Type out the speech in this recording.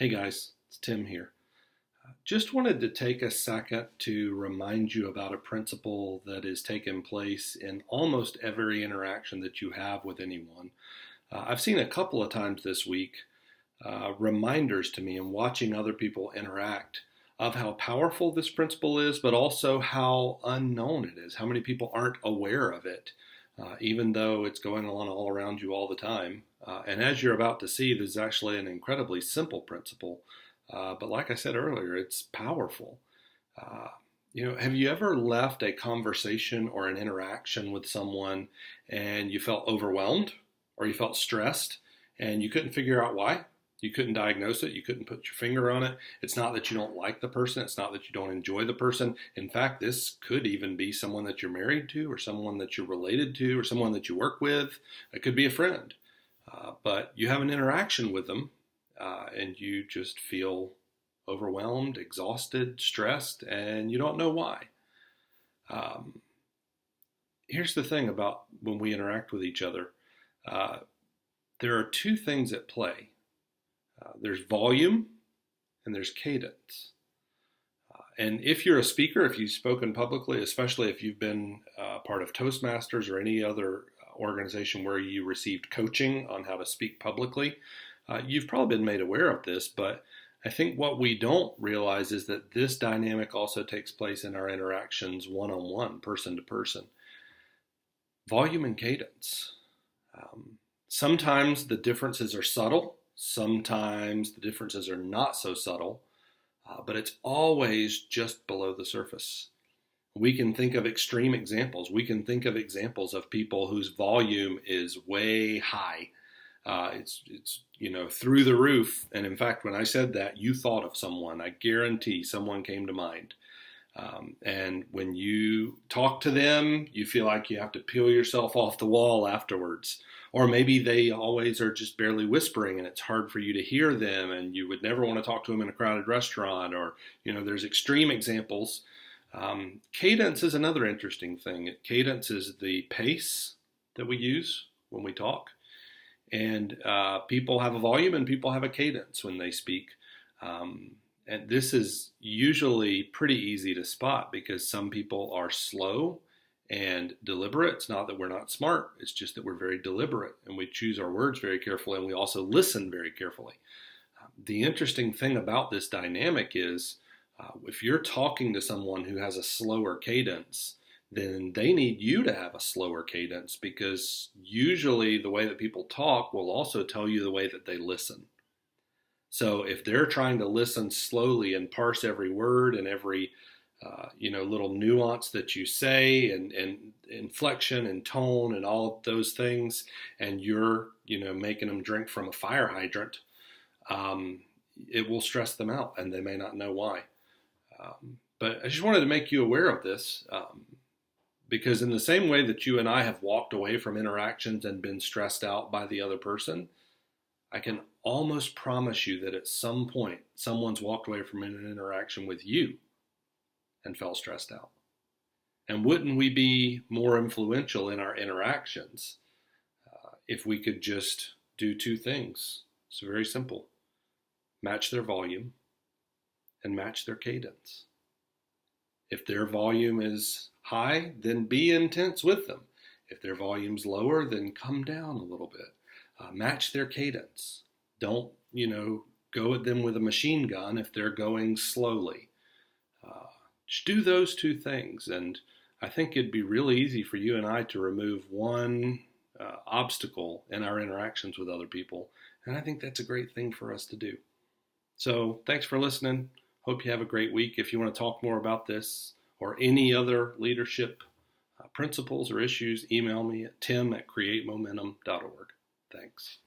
Hey guys, it's Tim here. Just wanted to take a second to remind you about a principle that is taking place in almost every interaction that you have with anyone. I've seen a couple of times this week reminders to me in watching other people interact of how powerful this principle is, but also how unknown it is, how many people aren't aware of it, even though it's going on all around you all the time. And as you're about to see, this is actually an incredibly simple principle. But like I said earlier, it's powerful. Uh, have you ever left a conversation or an interaction with someone and you felt overwhelmed or you felt stressed and you couldn't figure out why? You couldn't diagnose it. You couldn't put your finger on it. It's not that you don't like the person. It's not that you don't enjoy the person. In fact, this could even be someone that you're married to or someone that you're related to or someone that you work with. It could be a friend. But you have an interaction with them and you just feel overwhelmed, exhausted, stressed, and you don't know why. Um, Here's the thing about when we interact with each other. Uh, there are two things at play. There's volume and there's cadence. And if you're a speaker, if you've spoken publicly, especially if you've been part of Toastmasters or any other organization where you received coaching on how to speak publicly, you've probably been made aware of this, but I think what we don't realize is that this dynamic also takes place in our interactions one-on-one, person to person. Volume and cadence. Sometimes the differences are subtle. Sometimes the differences are not so subtle, but it's always just below the surface. We can think of extreme examples. We can think of examples of people whose volume is way high. It's through the roof. And in fact, when I said that, you thought of someone. I guarantee someone came to mind. And when you talk to them, you feel like you have to peel yourself off the wall afterwards. Or maybe they always are just barely whispering and it's hard for you to hear them and you would never want to talk to them in a crowded restaurant. Or, there's extreme examples. Cadence is another interesting thing. Cadence is the pace that we use when we talk. And people have a volume and people have a cadence when they speak. And this is usually pretty easy to spot because some people are slow and deliberate. It's not that we're not smart. It's just that we're very deliberate and we choose our words very carefully and we also listen very carefully. The interesting thing about this dynamic is if you're talking to someone who has a slower cadence, then they need you to have a slower cadence because usually the way that people talk will also tell you the way that they listen. So if they're trying to listen slowly and parse every word and every little nuance that you say and inflection and tone and all of those things, and you're making them drink from a fire hydrant, it will stress them out and they may not know why. But I just wanted to make you aware of this because in the same way that you and I have walked away from interactions and been stressed out by the other person, I can almost promise you that at some point someone's walked away from an interaction with you and felt stressed out. And wouldn't we be more influential in our interactions if we could just do two things? It's very simple. Match their volume and match their cadence. If their volume is high, then be intense with them. If their volume's lower, then come down a little bit. Match their cadence. Don't, go at them with a machine gun if they're going slowly. Just do those two things. And I think it'd be really easy for you and I to remove one obstacle in our interactions with other people. And I think that's a great thing for us to do. So thanks for listening. Hope you have a great week. If you want to talk more about this or any other leadership principles or issues, email me at tim@createmomentum.org. Thanks.